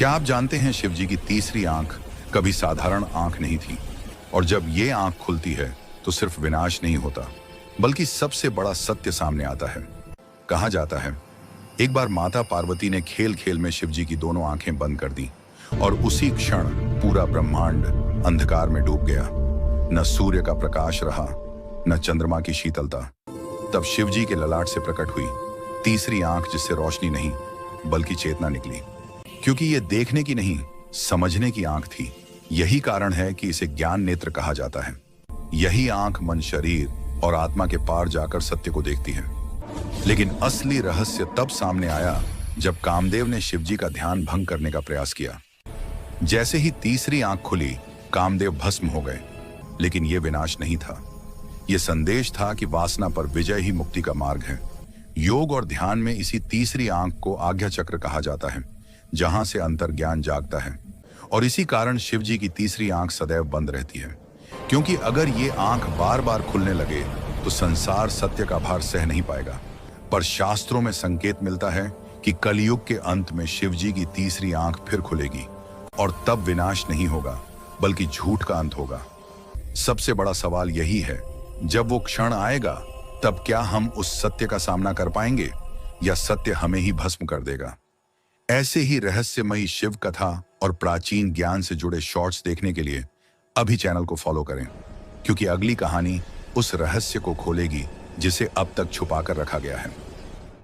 क्या आप जानते हैं शिव जी की तीसरी आंख कभी साधारण आंख नहीं थी, और जब ये आंख खुलती है तो सिर्फ विनाश नहीं होता बल्कि सबसे बड़ा सत्य सामने आता है। कहा जाता है एक बार माता पार्वती ने खेल खेल में शिव जी की दोनों आंखें बंद कर दी और उसी क्षण पूरा ब्रह्मांड अंधकार में डूब गया। न सूर्य का प्रकाश रहा, न चंद्रमा की शीतलता। तब शिव जी के ललाट से प्रकट हुई तीसरी आंख, जिससे रोशनी नहीं बल्कि चेतना निकली। क्योंकि ये देखने की नहीं, समझने की आंख थी। यही कारण है कि इसे ज्ञान नेत्र कहा जाता है। यही आंख मन, शरीर और आत्मा के पार जाकर सत्य को देखती है। लेकिन असली रहस्य तब सामने आया जब कामदेव ने शिव जी का ध्यान भंग करने का प्रयास किया। जैसे ही तीसरी आंख खुली, कामदेव भस्म हो गए। लेकिन यह विनाश नहीं था, यह संदेश था कि वासना पर विजय ही मुक्ति का मार्ग है। योग और ध्यान में इसी तीसरी आंख को आज्ञा चक्र कहा जाता है, जहां से अंतर्ज्ञान जागता है। और इसी कारण शिव जी की तीसरी आंख सदैव बंद रहती है, क्योंकि अगर ये आंख बार बार खुलने लगे तो संसार सत्य का भार सह नहीं पाएगा। पर शास्त्रों में संकेत मिलता है कि कलयुग के अंत में शिव जी की तीसरी आंख फिर खुलेगी, और तब विनाश नहीं होगा बल्कि झूठ का अंत होगा। सबसे बड़ा सवाल यही है, जब वो क्षण आएगा तब क्या हम उस सत्य का सामना कर पाएंगे, या सत्य हमें ही भस्म कर देगा। ऐसे ही रहस्यमयी शिव कथा और प्राचीन ज्ञान से जुड़े शॉर्ट्स देखने के लिए अभी चैनल को फॉलो करें, क्योंकि अगली कहानी उस रहस्य को खोलेगी जिसे अब तक छुपा कर रखा गया है।